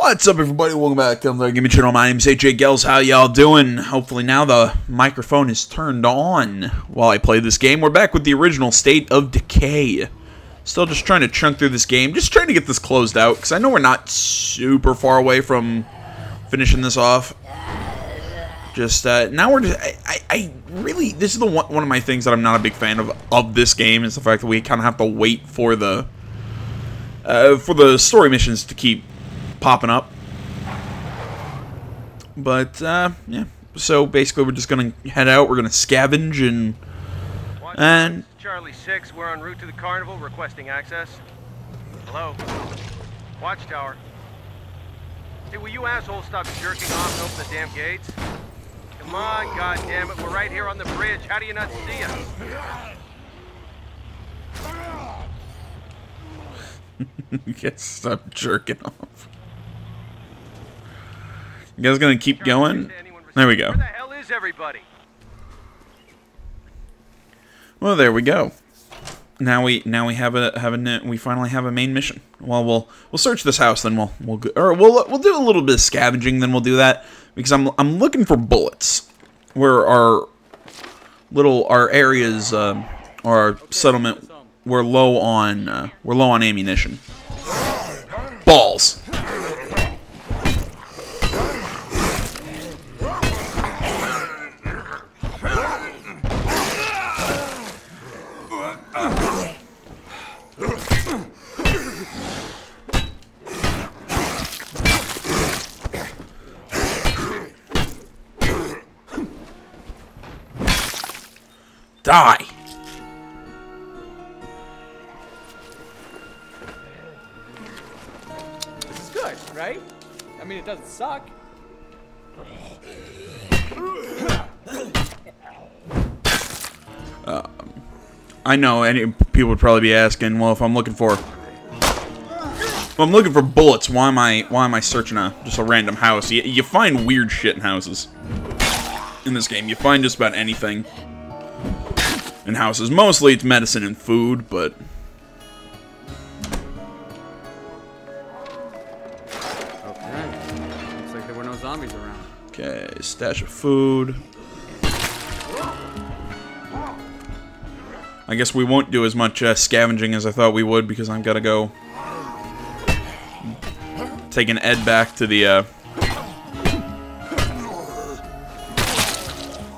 What's up, everybody? Welcome back to the Gaming Channel. My name is AJ Gels. How y'all doing? Hopefully now the microphone is turned on while I play this game. We're back with the original State of Decay. Still just trying to chunk through this game. Just trying to get this closed out, because I know we're not super far away from finishing this off. Just, now we're just, I really, this is one of my things that I'm not a big fan of this game, is the fact that we kind of have to wait for the story missions to keep popping up. But, yeah. So, basically, we're just gonna head out, we're gonna scavenge, and Charlie 6, we're en route to the carnival, requesting access. Hello? Watchtower. Hey, will you assholes stop jerking off and open the damn gates? Come on, goddammit, we're right here on the bridge. How do you not see us? you guys stop jerking off. You guys gonna keep going? There we go. Where the hell is everybody? Well, there we go. Now we we finally have a main mission. Well, we'll search this house, then we'll do a little bit of scavenging, then we'll do that, because I'm looking for bullets. Where our areas or our settlement, we're low on ammunition. Balls. Die. This is good, right? I mean, it doesn't suck. I know any people would probably be asking, well, if I'm looking for bullets, why am I searching just a random house? You find weird shit in houses. In this game, you find just about anything in houses. Mostly it's medicine and food, but Okay. Looks like there were no zombies around. okay, stash of food. I guess we won't do as much scavenging as I thought we would, because I've got to go taking Ed back to the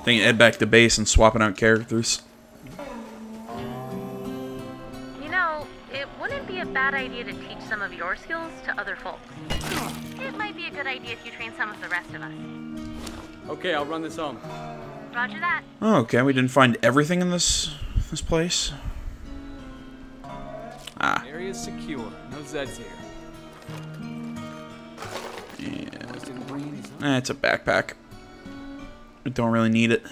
taking Ed back to base and swapping out characters. You know, it wouldn't be a bad idea to teach some of your skills to other folks. It might be a good idea if you train some of the rest of us. Okay, I'll run this home. Roger that. Oh, okay, we didn't find everything in this place. Ah. Area's secure. No Zeds here. Yeah. It's a backpack. I don't really need it.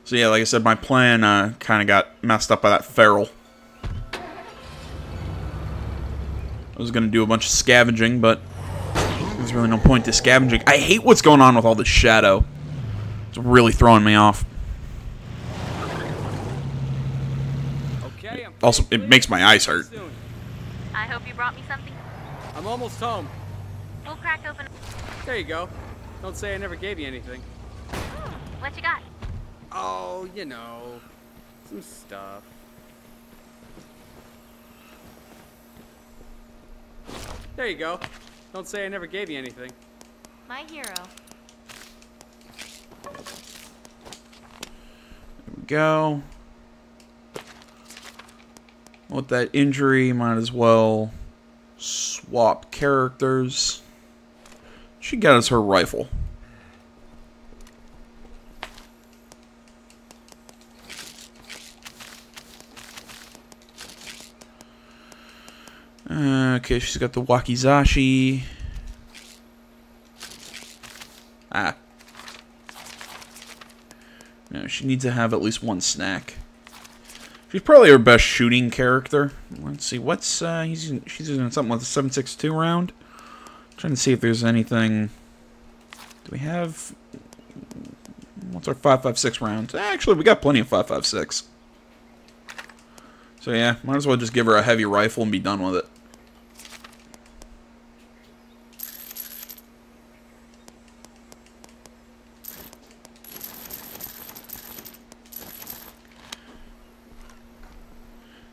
So yeah, like I said, my plan kind of got messed up by that feral. I was gonna do a bunch of scavenging, but there's really no point to scavenging. I hate what's going on with all this shadow. It's really throwing me off. Okay, Also, it makes my eyes hurt. I hope you brought me something. I'm almost home. We'll crack open. There you go. Don't say I never gave you anything. What you got? Oh, you know, some stuff. There you go. Don't say I never gave you anything. My hero. There we go. With that injury, might as well swap characters. She got us her rifle. Okay, she's got the wakizashi. Ah. No, she needs to have at least one snack. She's probably our best shooting character. Let's see, what's she's using something like a 7.62 round. Trying to see if there's anything. Do we have? What's our 5.56 rounds? Actually, we got plenty of 5.56. So yeah, might as well just give her a heavy rifle and be done with it.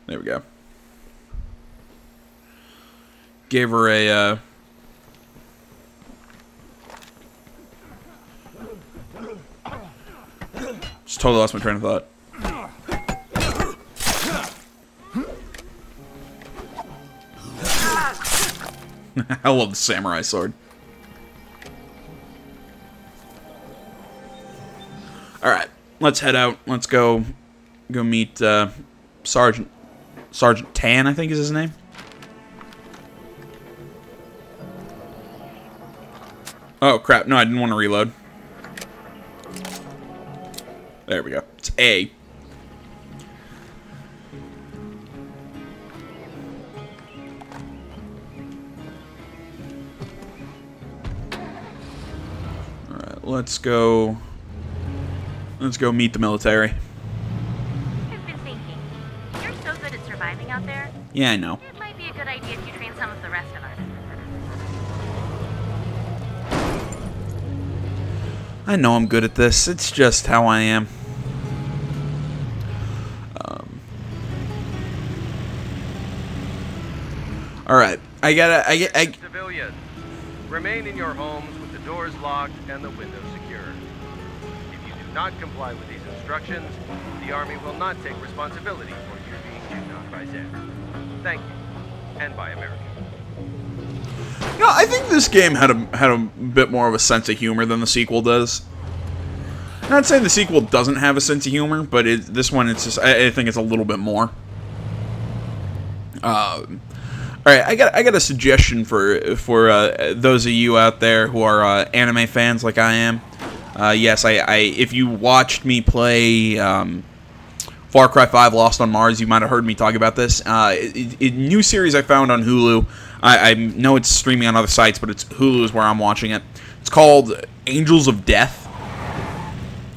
There we go. Gave her a, just totally lost my train of thought. I love the samurai sword. Alright, let's head out. Let's go meet, Sergeant Tan, I think is his name. Oh, crap. No, I didn't want to reload. There we go. It's A. Alright, let's go meet the military. I've been thinking, you're so good at surviving out there. Yeah, I know. It might be a good idea if you train some of the rest of us. I know I'm good at this. It's just how I am. Alright. Civilians, remain in your homes with the doors locked and the windows secured. If you do not comply with these instructions, the Army will not take responsibility for you being chewed out by Zed. Thank you, and by America. You know, I think this game had a bit more of a sense of humor than the sequel does. Not saying the sequel doesn't have a sense of humor, but this one, it's just, I think it's a little bit more. All right, I got a suggestion for those of you out there who are anime fans like I am. Yes, if you watched me play Far Cry 5: Lost on Mars, you might have heard me talk about this. A new series I found on Hulu. I know it's streaming on other sites, but Hulu is where I'm watching it. It's called Angels of Death.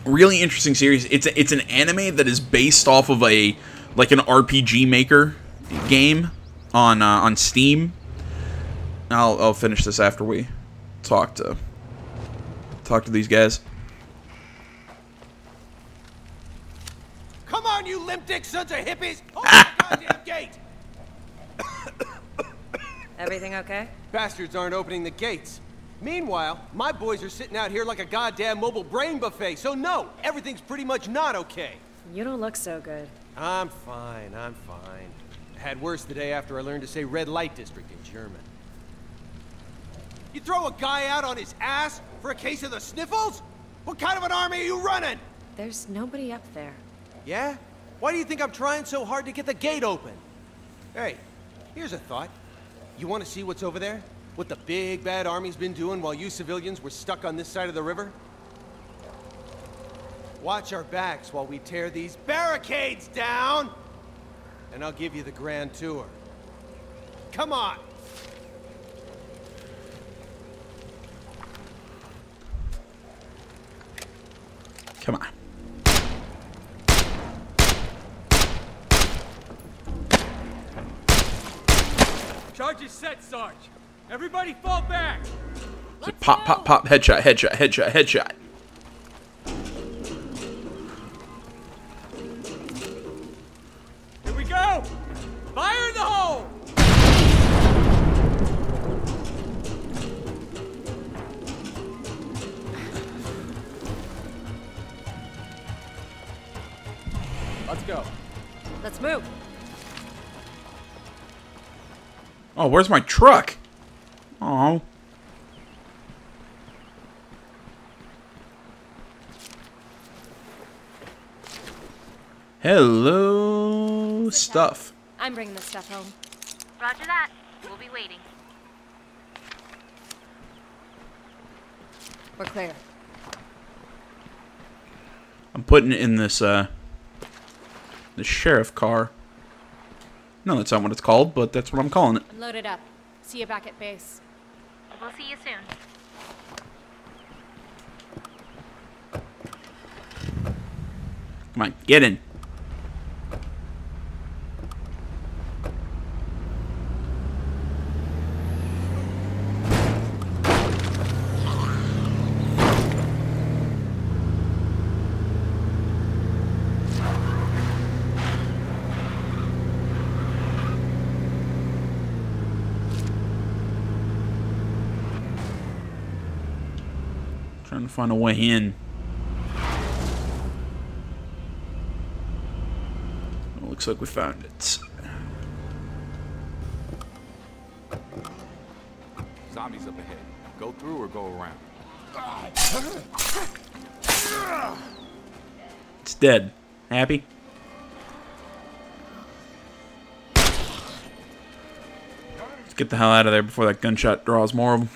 Really interesting series. It's an anime that is based off of an RPG Maker game on Steam. I'll finish this after we talk to these guys. Come on, you limp-dick sons of hippies! Open the goddamn gate! Everything okay? Bastards aren't opening the gates. Meanwhile, my boys are sitting out here like a goddamn mobile brain buffet, so no, everything's pretty much not okay. You don't look so good. I'm fine, I'm fine. I had worse the day after I learned to say red light district in German. You throw a guy out on his ass for a case of the sniffles? What kind of an army are you running? There's nobody up there. Yeah? Why do you think I'm trying so hard to get the gate open? Hey, here's a thought. You want to see what's over there? What the big bad army's been doing while you civilians were stuck on this side of the river? Watch our backs while we tear these barricades down! And I'll give you the grand tour. Come on! Come on. Charge is set, Sarge. Everybody fall back. Pop, pop, pop, headshot, headshot, headshot, headshot. Here we go. Fire in the hole. Let's go. Let's move. Oh, where's my truck? Oh. Hello, stuff. I'm bringing this stuff home. Roger that. We'll be waiting. We're clear. I'm putting it in this, the sheriff car. No, that's not what it's called, but that's what I'm calling it. I'm loaded up. See you back at base. We'll see you soon. Come on, get in. Trying to find a way in. Well, looks like we found it. Zombies up ahead. Go through or go around? It's dead. Happy? Let's get the hell out of there before that gunshot draws more of them.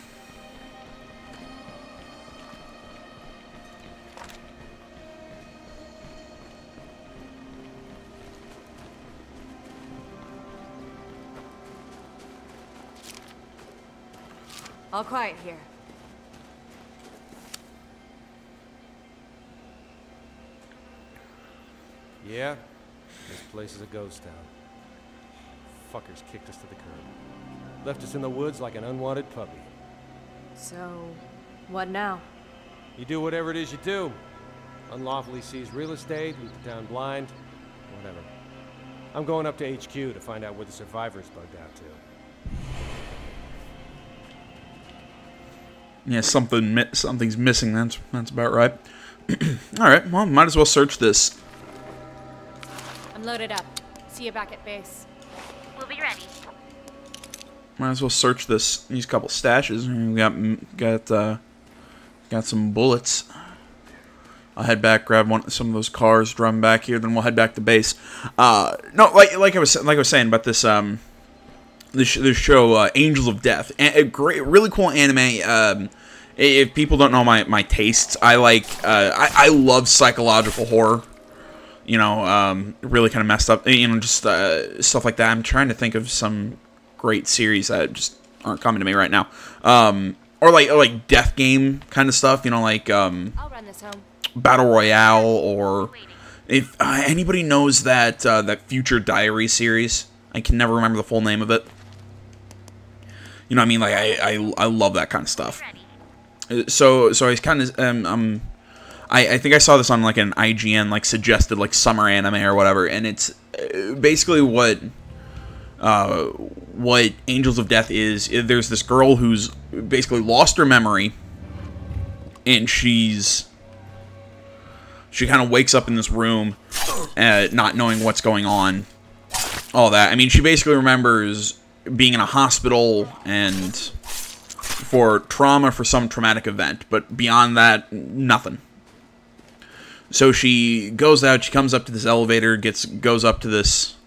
All quiet here. Yeah, this place is a ghost town. Fuckers kicked us to the curb. Left us in the woods like an unwanted puppy. So, what now? You do whatever it is you do. Unlawfully seize real estate, leave the town blind, whatever. I'm going up to HQ to find out where the survivors bugged out to. Yeah, something's missing. That's about right. All right, well, might as well search this. I'm loaded up. See you back at base. We'll be ready. Might as well search these couple stashes. We got some bullets. I'll head back, grab some of those cars, drum back here, then we'll head back to base. No, like I was saying about this this show, Angels of Death. A great, really cool anime. If people don't know my tastes, I love psychological horror. You know, really kind of messed up. You know, just stuff like that. I'm trying to think of some great series that just aren't coming to me right now. Or like death game kind of stuff. You know, like I'll run this home. Battle Royale, or if anybody knows that that Future Diary series. I can never remember the full name of it. You know what I mean? Like I love that kind of stuff. So I kind of I think I saw this on like an IGN like suggested like summer anime or whatever, and it's basically what Angels of Death is. There's this girl who's basically lost her memory, and she kind of wakes up in this room, not knowing what's going on. All that. I mean, she basically remembers being in a hospital and for trauma for some traumatic event, but beyond that, nothing. So she goes out, she comes up to this elevator, goes up to this,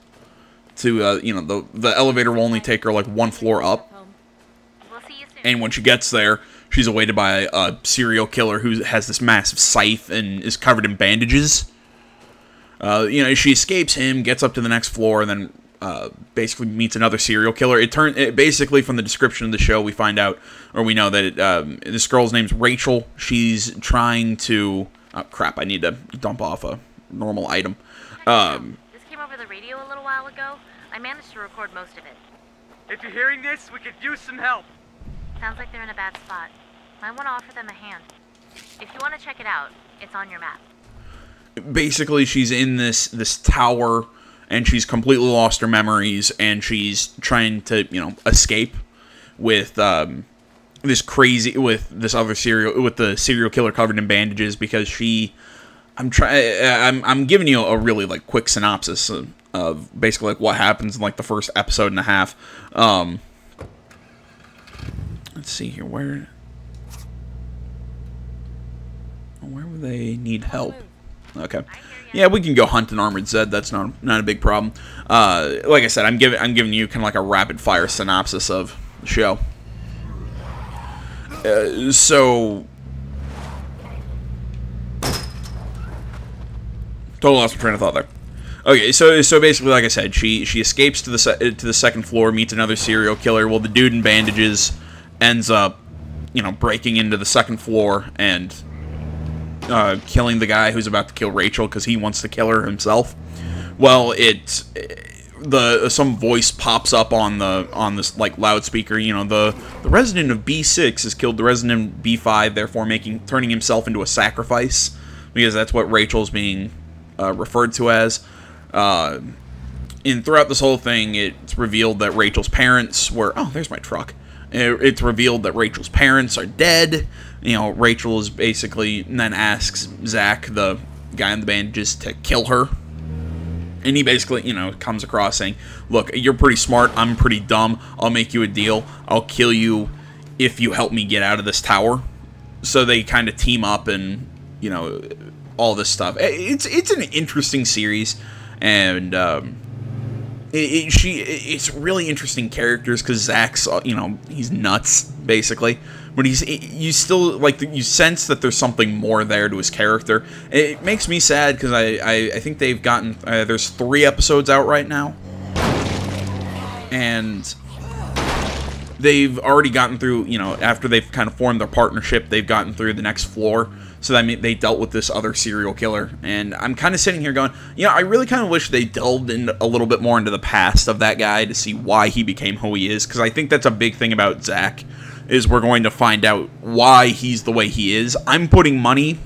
you know, the elevator will only take her like one floor up. We'll see you soon. And when she gets there, she's awaited by a serial killer who has this massive scythe and is covered in bandages. You know, she escapes him, gets up to the next floor, and then basically meets another serial killer. Basically, from the description of the show, we find out, or we know that this girl's name's Rachel. She's trying to... Oh, crap, I need to dump off a normal item. This came over the radio a little while ago. I managed to record most of it. If you're hearing this, we could use some help. Sounds like they're in a bad spot. Might want to offer them a hand. If you want to check it out, it's on your map. Basically, she's in this tower, and she's completely lost her memories, and she's trying to, you know, escape with the serial killer covered in bandages, because I'm giving you a really like quick synopsis of basically like what happens in like the first episode and a half. Let's see here, where would they need help? Okay. Yeah, we can go hunt an armored Zed. That's not a big problem. Like I said, I'm giving you kind of like a rapid fire synopsis of the show. So total lost my train of thought there. Okay, so basically, like I said, she escapes to the second floor, meets another serial killer. Well, the dude in bandages ends up, you know, breaking into the second floor and killing the guy who's about to kill Rachel because he wants to kill her himself. Well, some voice pops up on this like loudspeaker. You know, the resident of B6 has killed the resident of B5, therefore turning himself into a sacrifice, because that's what Rachel's being referred to as. And throughout this whole thing, it's revealed that Rachel's parents were... Oh, there's my truck. It's revealed that Rachel's parents are dead. You know, Rachel is basically, and then asks Zach, the guy in the band, just to kill her. And he basically, you know, comes across saying, look, you're pretty smart, I'm pretty dumb, I'll make you a deal, I'll kill you if you help me get out of this tower. So they kind of team up and, you know, all this stuff. It's an interesting series, and it's really interesting characters, because Zach's, you know, he's nuts, basically. But you still, like, you sense that there's something more there to his character. It makes me sad, because I think they've gotten, there's 3 episodes out right now. And they've already gotten through, you know, after they've kind of formed their partnership, they've gotten through the next floor. So that means they dealt with this other serial killer. And I'm kind of sitting here going, you know, I really kind of wish they delved in a little bit more into the past of that guy to see why he became who he is. Because I think that's a big thing about Zach, is we're going to find out why he's the way he is. I'm putting money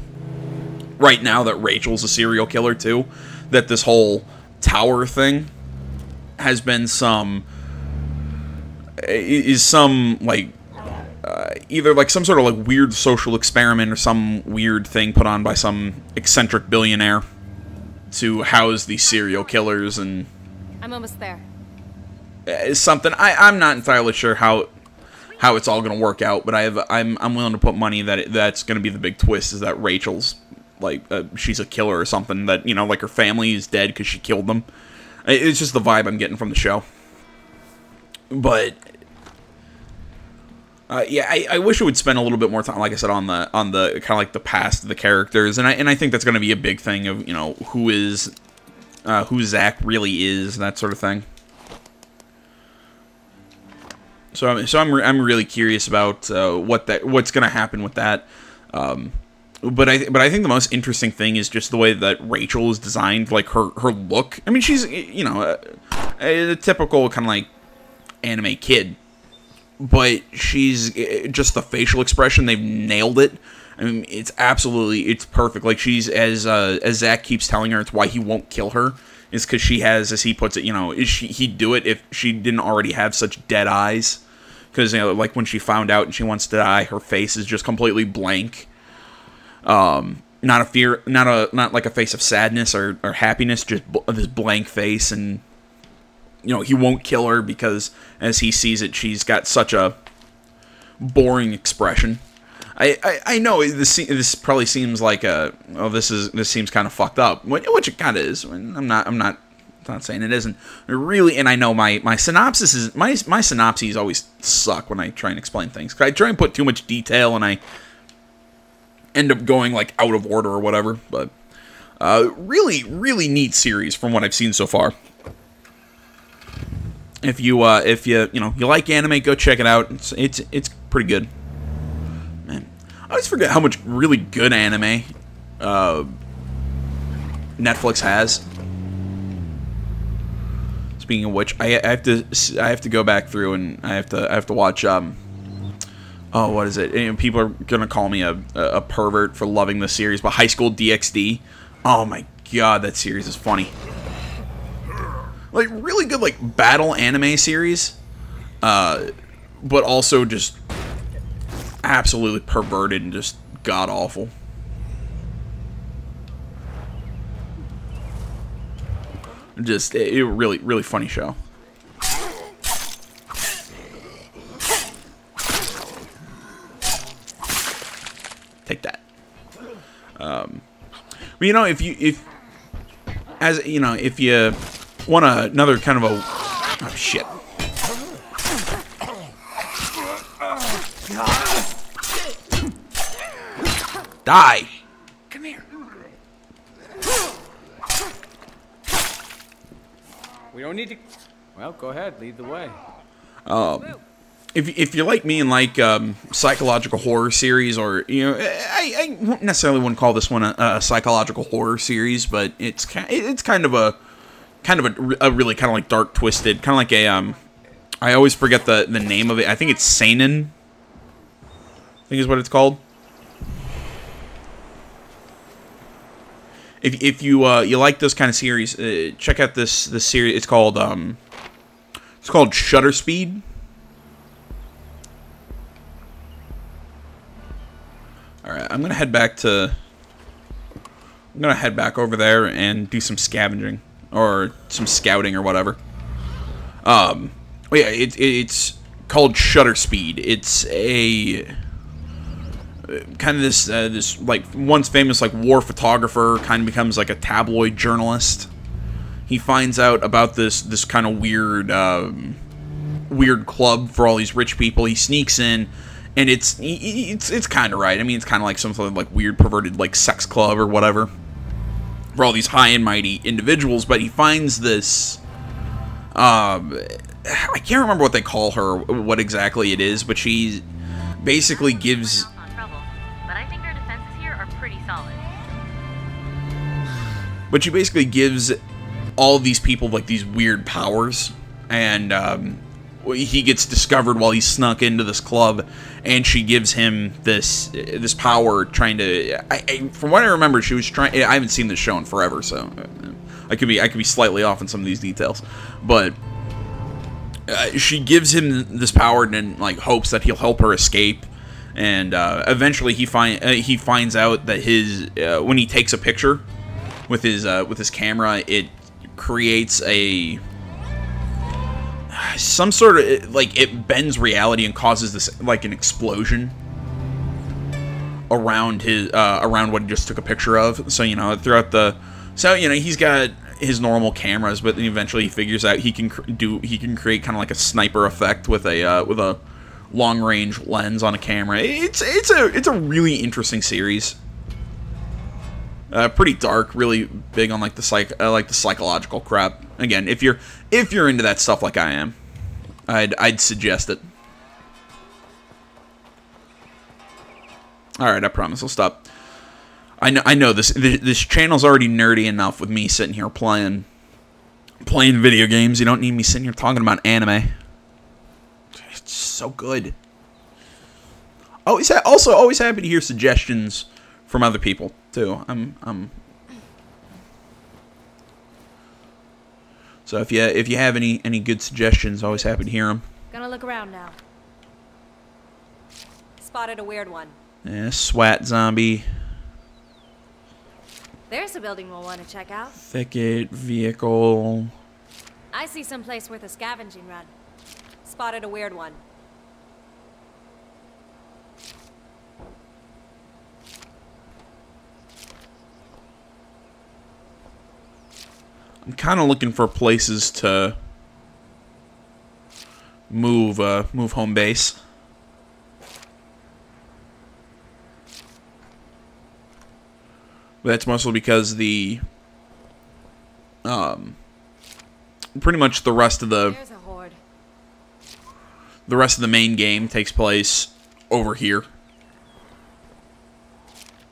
right now that Rachel's a serial killer too. That this whole tower thing has been like either like some sort of like weird social experiment or some weird thing put on by some eccentric billionaire to house these serial killers, and I'm almost there. Is something I'm not entirely sure how it's all going to work out, but I'm willing to put money that that's going to be the big twist, is that Rachel's like she's a killer or something, that, you know, like her family is dead because she killed them. It's just the vibe I'm getting from the show. But yeah, I wish it would spend a little bit more time, like I said, on the kind of like the past of the characters, and I think that's going to be a big thing of, you know, who Zach really is, that sort of thing. So I'm really curious about what's going to happen with that. But I think the most interesting thing is just the way that Rachel is designed, like her look. I mean, she's, you know, a typical kind of like anime kid, but she's just the facial expression, they've nailed it. I mean, it's perfect. Like, she's, as Zach keeps telling her, it's why he won't kill her, is because she has, as he puts it, you know, he'd do it if she didn't already have such dead eyes. Because, you know, like when she found out and she wants to die, her face is just completely blank. Not a fear, not like a face of sadness or happiness, just this blank face. And, you know, he won't kill her because, as he sees it, she's got such a boring expression. I know this probably seems like this seems kind of fucked up, which it kind of is. I'm not saying it isn't really, and I know my synopsis always suck when I try and explain things, 'cause I try and put too much detail and I end up going like out of order or whatever. But really neat series from what I've seen so far. If you like anime, go check it out. It's pretty good. Man, I always forget how much really good anime Netflix has. Speaking of which, I have to go back through and I have to watch what is it? And people are gonna call me a pervert for loving this series, but High School DxD. Oh my god, that series is funny. Like, really good, like, battle anime series, but also just absolutely perverted and just god-awful. Just, a really funny show. Take that. But, you know, if you want another kind of a... Oh, shit. Die! Come here. We don't need to... Well, go ahead. Lead the way. If you're like me and like psychological horror series, or, you know, I necessarily wouldn't call this one a psychological horror series, but it's kind of a really kind of like dark, twisted, kind of like a I always forget the name of it. I think it's seinen, I think is what it's called. If you like this kind of series, check out this series. It's called Shutter Speed. Alright, I'm gonna head back to... I'm gonna head back over there and do some scavenging. Or some scouting or whatever. Yeah, it's called Shutter Speed. It's a... kind of this, like, once famous, like, war photographer, kind of becomes, like, a tabloid journalist. He finds out about this kind of weird, weird club for all these rich people. He sneaks in, and it's kind of right. I mean, it's kind of like some sort of, like, weird, perverted, like, sex club or whatever. For all these high and mighty individuals, but he finds this, I can't remember what they call her, what exactly it is, but she basically gives... But I think our defenses here are pretty solid. But she basically gives all these people, like, these weird powers, and he gets discovered while he's snuck into this club, and she gives him this power, trying to... from what I remember, she was trying... I haven't seen this show in forever, so I could be slightly off on some of these details, but she gives him this power and, like, hopes that he'll help her escape. And eventually he finds out that his when he takes a picture with his camera, it creates some sort of, like, it bends reality and causes this, like, an explosion around around what he just took a picture of. So, you know, he's got his normal cameras, but then eventually he figures out he can create kind of like a sniper effect with a long-range lens on a camera. It's a really interesting series. Pretty dark, really big on, like, the psychological crap. Again, if you're into that stuff like I am, I'd suggest it. All right, I promise I'll stop. I know this channel's already nerdy enough with me sitting here playing video games. You don't need me sitting here talking about anime. It's so good. Always happy to hear suggestions from other people too. So if you have any good suggestions, always happy to hear them. Gonna look around now. Spotted a weird one. Yeah, SWAT zombie. There's a building we'll want to check out. Thicket, vehicle. I see some place worth a scavenging run. Spotted a weird one. I'm kind of looking for places to move home base. But that's mostly because pretty much the rest of the There's a horde. The rest of the main game takes place over here.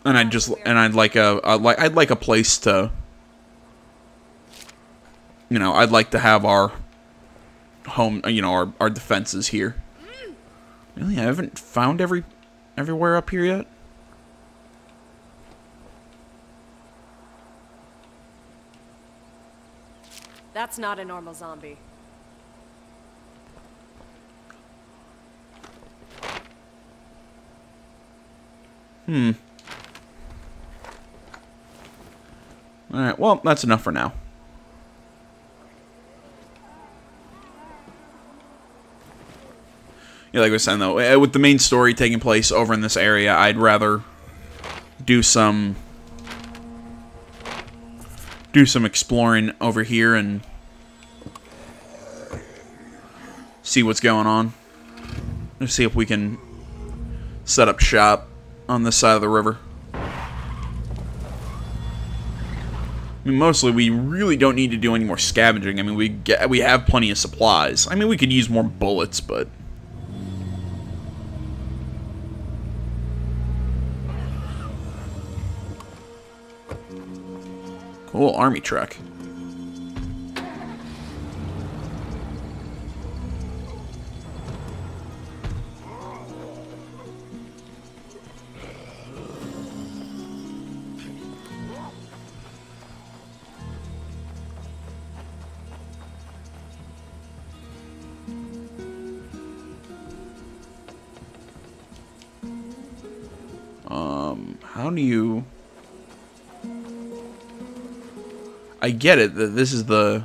And I'd like a place to, you know, I'd like to have our home, you know, our defenses here. Really, I haven't found everywhere up here yet. That's not a normal zombie. Alright, well, that's enough for now. Yeah, like I was saying, though, with the main story taking place over in this area, I'd rather do some exploring over here and see what's going on. Let's see if we can set up shop on this side of the river. I mean, mostly we really don't need to do any more scavenging. I mean, we have plenty of supplies. I mean, we could use more bullets, but cool army truck. How do you... I get it, that this is the...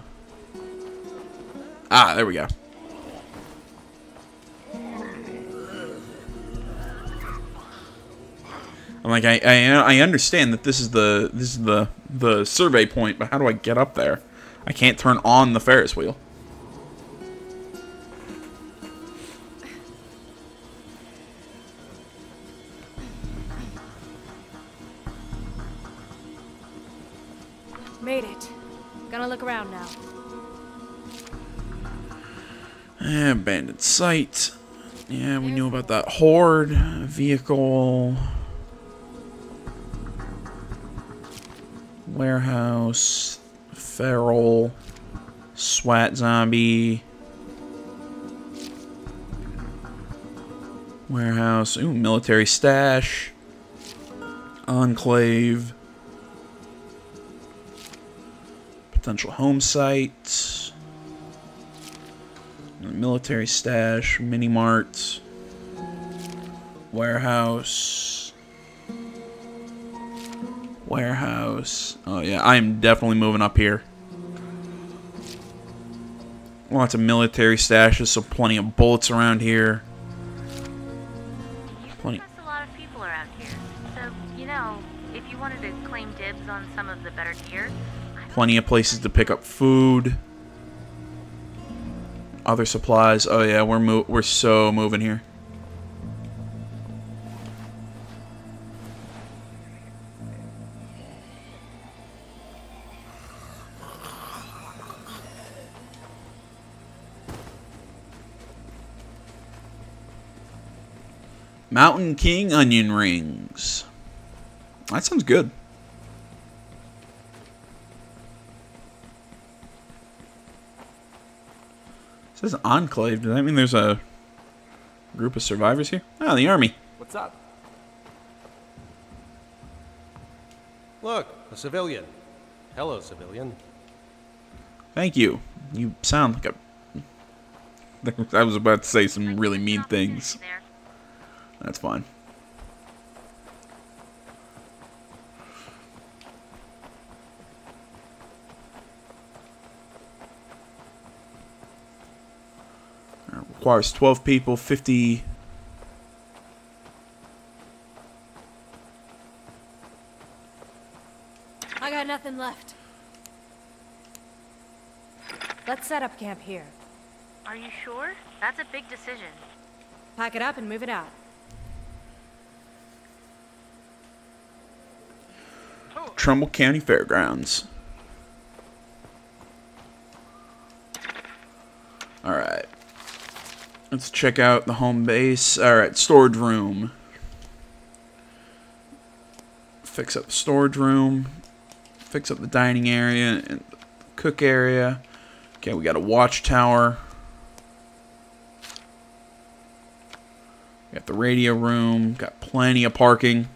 Ah, there we go. I'm like, I understand that this is the survey point, but how do I get up there? I can't turn on the Ferris wheel. Made it. Gonna look around now. Abandoned site. Yeah, we knew about that horde. Vehicle. Warehouse. Feral. SWAT zombie. Warehouse. Ooh, military stash. Enclave. Potential home site. Military stash. Mini mart. Warehouse. Warehouse. Oh yeah, I am definitely moving up here. Lots of military stashes, so plenty of bullets around here. Plenty. A lot of people around here. So, you know, if you wanted to claim dibs on some of the better gear, Plenty of places to pick up food. Other supplies. Oh yeah, we're so moving here. Mountain King onion rings. That sounds good. It says Enclave. Does that mean there's a group of survivors here? Oh, the army. What's up? Look, a civilian. Hello, civilian. Thank you. You sound like a... I was about to say some really mean things. That's fine. Requires 12 people, 50... I got nothing left. Let's set up camp here. are you sure? That's a big decision. Pack it up and move it out. Trumbull County Fairgrounds. Alright. Let's check out the home base. Alright, storage room. Fix up the storage room. Fix up the dining area and the cook area. Okay, we got a watchtower. We got the radio room. Got plenty of parking.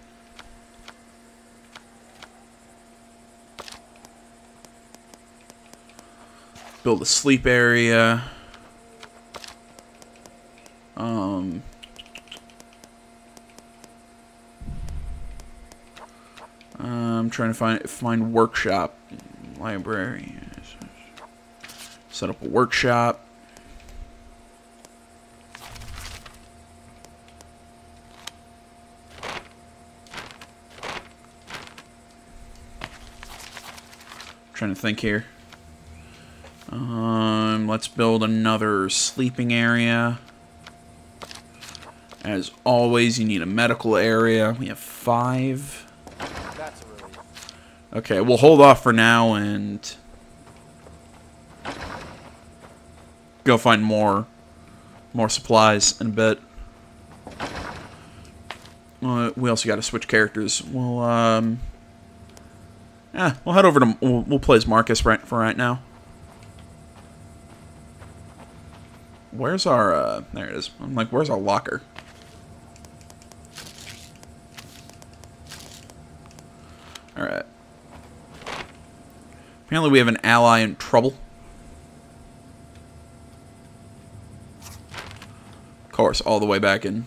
Build a sleep area. I'm trying to find workshop, library. Set up a workshop. Trying to think here. Let's build another sleeping area. As always, you need a medical area. We have 5. That's a relief. Okay, we'll hold off for now and go find more supplies in a bit. We also got to switch characters. We'll head over to we'll play as Marcus for right now. Where's our there it is. I'm like, where's our locker? Alright. Apparently we have an ally in trouble. Of course, all the way back in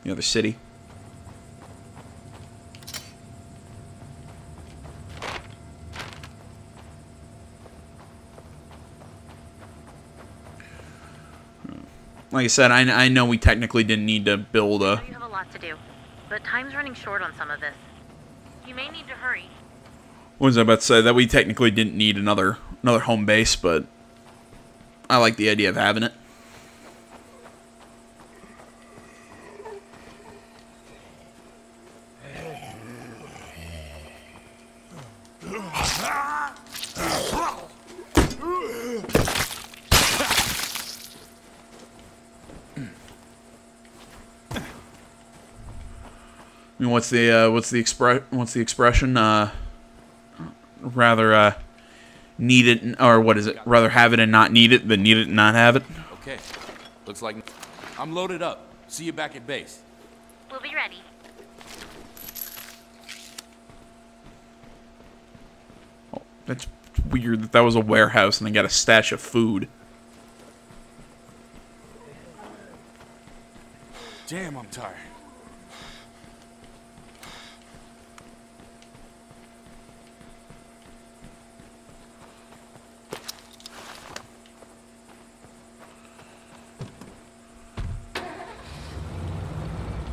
the other city. like I said, I know we technically didn't need to build I a... know you have a lot to do, but time's running short on some of this. You may need to hurry. What was I about to say? That we technically didn't need another home base, but I like the idea of having it. I mean, what's the expression? Rather need it, or what is it? Rather have it and not need it than need it and not have it. Okay. Looks like I'm loaded up. See you back at base. We'll be ready. Oh, that's weird that was a warehouse and they got a stash of food. Damn, I'm tired.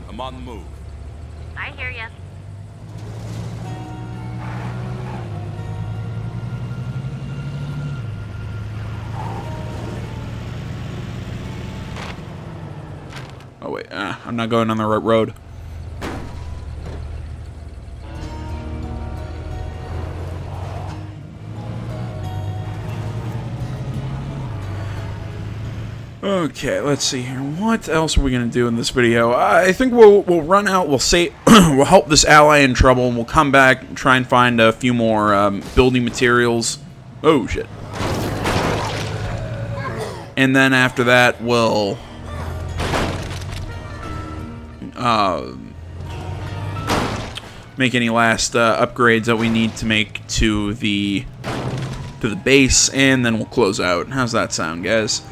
I'm on the move. I hear ya. Oh wait, I'm not going on the right road. Okay, let's see here. What else are we gonna do in this video? I think we'll run out. We'll say we'll help this ally in trouble, and we'll come back and try and find a few more building materials. Oh shit! And then after that, we'll make any last upgrades that we need to make to the base, and then we'll close out. How's that sound, guys?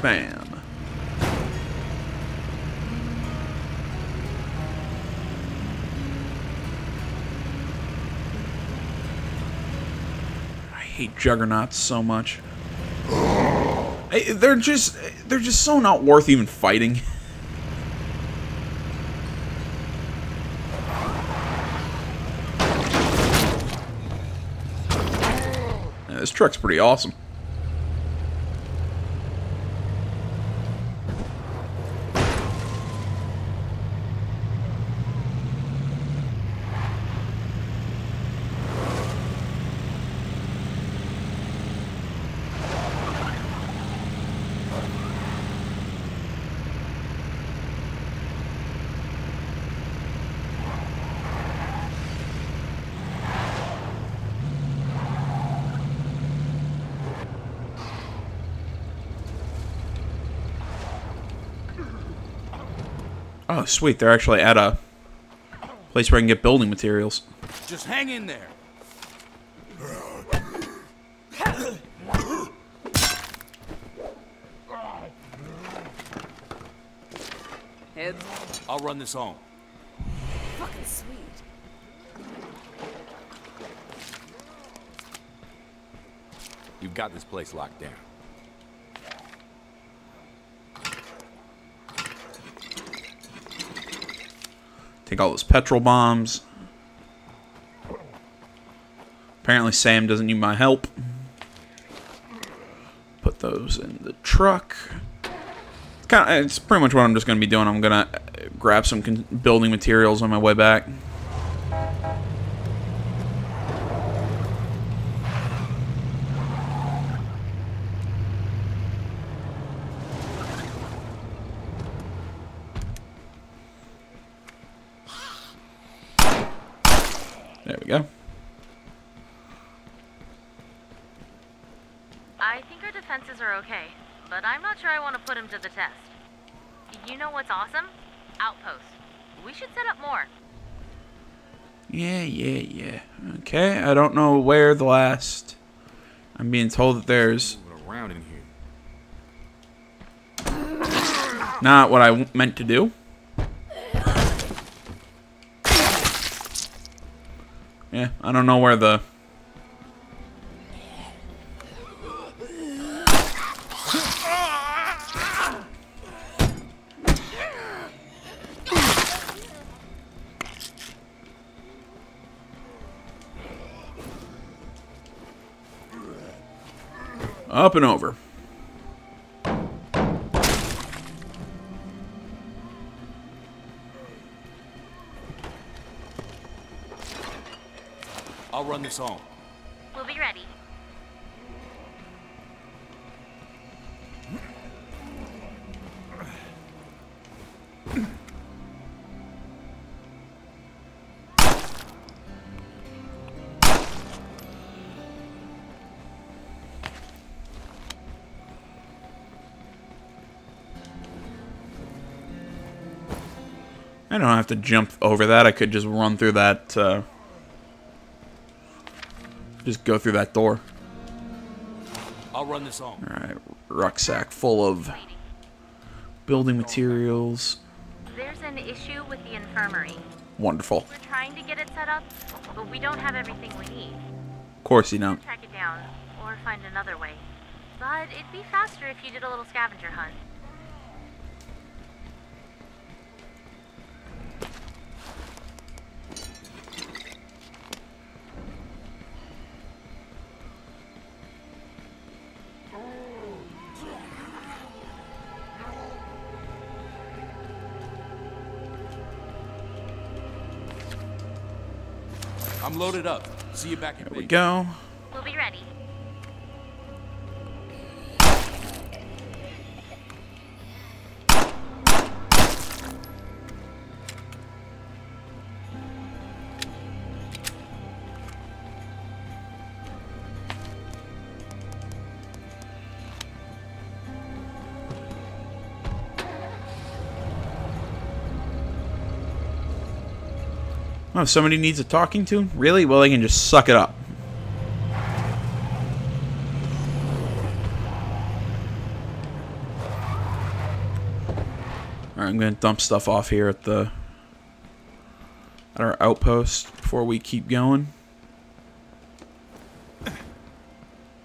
Bam. I hate juggernauts so much. They're just so not worth even fighting. Yeah, this truck's pretty awesome. Oh, sweet. They're actually at a place where I can get building materials. Just hang in there. Heads. I'll run this home. Fucking sweet. You've got this place locked down. Take all those petrol bombs. Apparently Sam doesn't need my help. Put those in the truck. It's pretty much what I'm just going to be doing. I'm going to grab some building materials on my way back. There we go. I think our defenses are okay, but I'm not sure I want to put them to the test. You know what's awesome? Outposts. We should set up more. Yeah. Okay, I don't know where the last... I'm being told that there's... Moving around in here. Not what I meant to do. Yeah, I don't know where the... Up and over. I'll run this home. We'll be ready. I don't have to jump over that. I could just run through that, just go through that door. I'll run this home. Alright, rucksack full of building materials. There's an issue with the infirmary. Wonderful. We're trying to get it set up, but we don't have everything we need. Of course you don't. Track it down, or find another way. But it'd be faster if you did a little scavenger hunt. I'm loaded up. See you back in There we go. We'll be ready. Oh, if somebody needs a talking to? Really? Well, they can just suck it up. Alright, I'm going to dump stuff off here at our outpost before we keep going.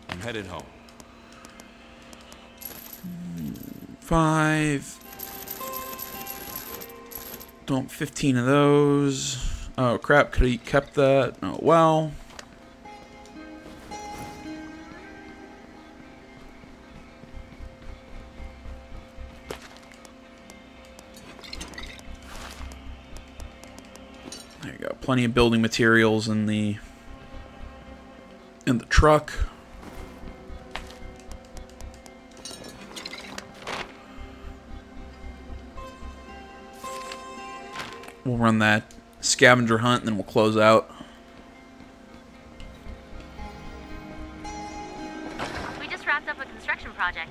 I'm headed home. 5. Dump 15 of those. Oh crap, could have kept that? Oh well. There you go. Plenty of building materials in the truck. We'll run that scavenger hunt, and then we'll close out. We just wrapped up a construction project.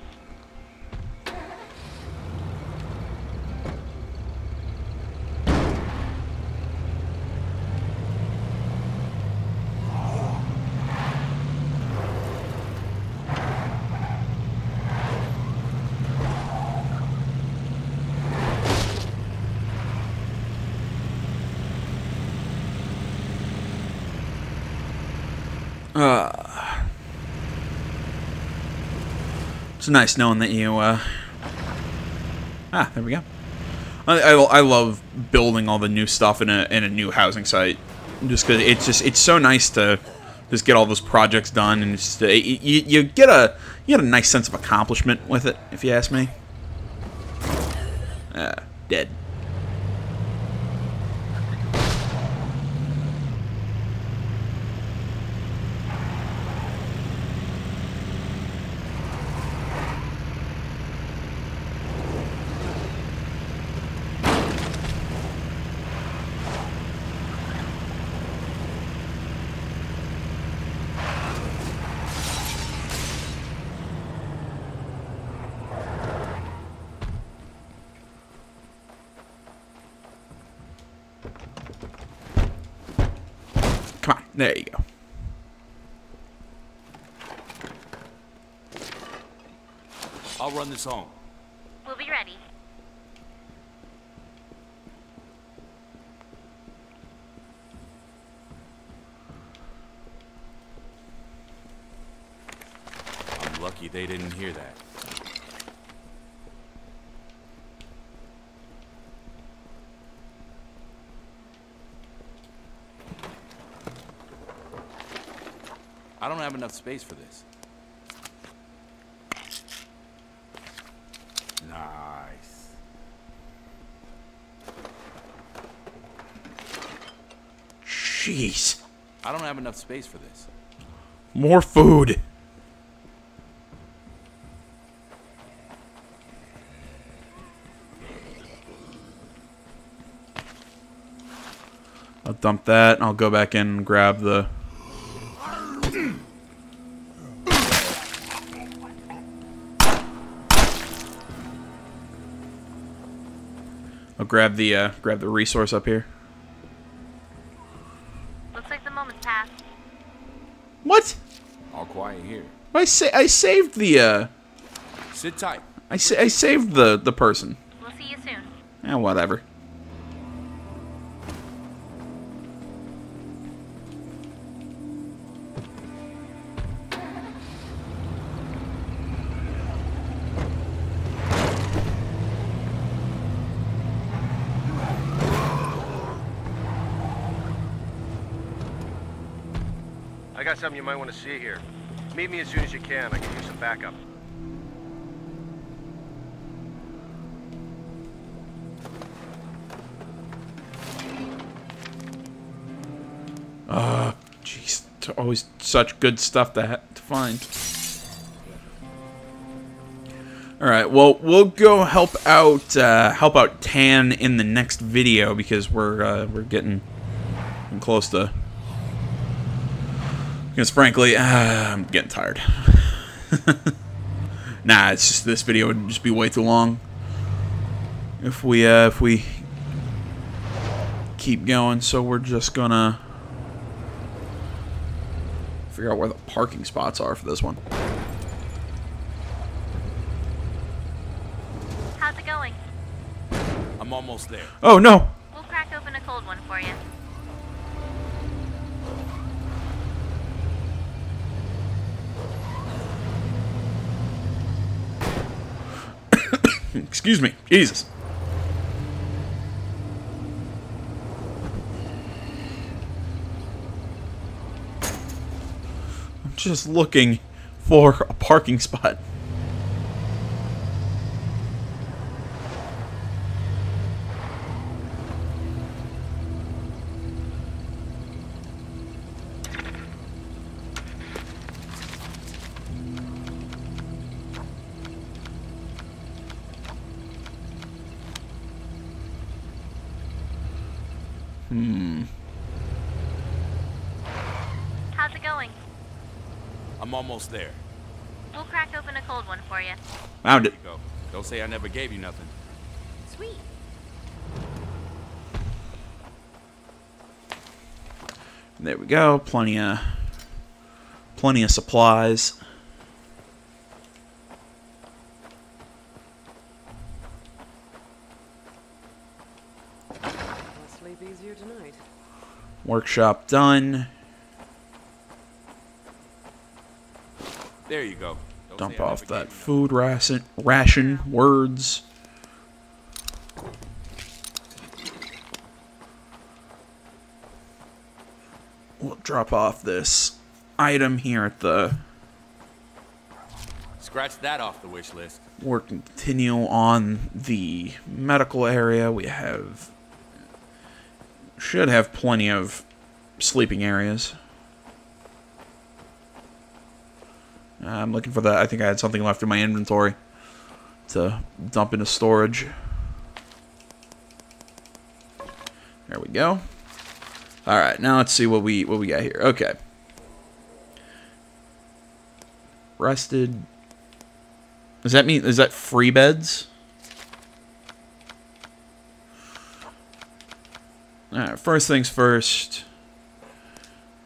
It's nice knowing that you, there we go. I love building all the new stuff in a new housing site, just because it's so nice to just get all those projects done, and it's just, you get a nice sense of accomplishment with it, if you ask me. Dead. Come on. There you go. I'll run this home. We'll be ready. I'm lucky they didn't hear that. I don't have enough space for this. Nice. Jeez. I don't have enough space for this. More food. I'll dump that, and I'll go back in and grab the... I'll grab the resource up here. Looks like the moment's passed. What? All quiet here. I saved the Sit tight. I saved the person. We'll see you soon. Eh, whatever. I got something you might want to see here. Meet me as soon as you can. I can use some backup. Jeez, always such good stuff to find. All right, well, we'll go help out Tan in the next video because we're getting close to. Because frankly, I'm getting tired. Nah, it's just this video would just be way too long if we keep going. So we're just gonna figure out where the parking spots are for this one. How's it going? I'm almost there. Oh no! We'll crack open a cold one for you. Excuse me, Jesus. I'm just looking for a parking spot. How's it going? I'm almost there. We'll crack open a cold one for you. Found it. Go. Don't say I never gave you nothing. Sweet. There we go. Plenty of supplies. I'll sleep easier tonight. Workshop done. There you go. Don't Dump say I off never that gave you food ration words. We'll drop off this item here at the... nothing. Scratch that off the wish list. Work and continue on the medical area. We should have plenty of sleeping areas. I'm looking for that. I think I had something left in my inventory to dump into storage. There we go. All right, now let's see what we got here. Okay. Rested. Does that mean, is that free beds? Alright, first things first.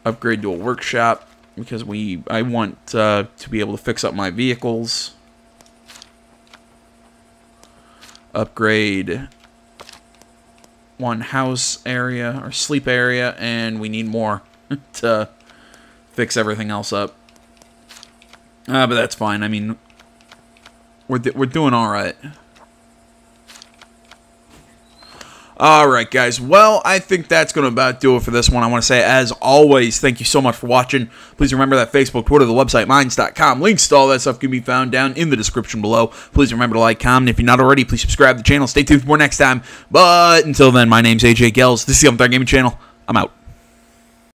Upgrade to a workshop because I want to be able to fix up my vehicles. Upgrade one house area or sleep area, and we need more to fix everything else up. But that's fine. I mean, we're doing all right. Alright guys, well, I think that's going to about do it for this one. I want to say, as always, thank you so much for watching. Please remember that Facebook, Twitter, the website, Minds.com. Links to all that stuff can be found down in the description below. Please remember to like, comment. If you're not already, please subscribe to the channel. Stay tuned for more next time. But until then, my name's AJ Gels. This is the Gaming Channel. I'm out.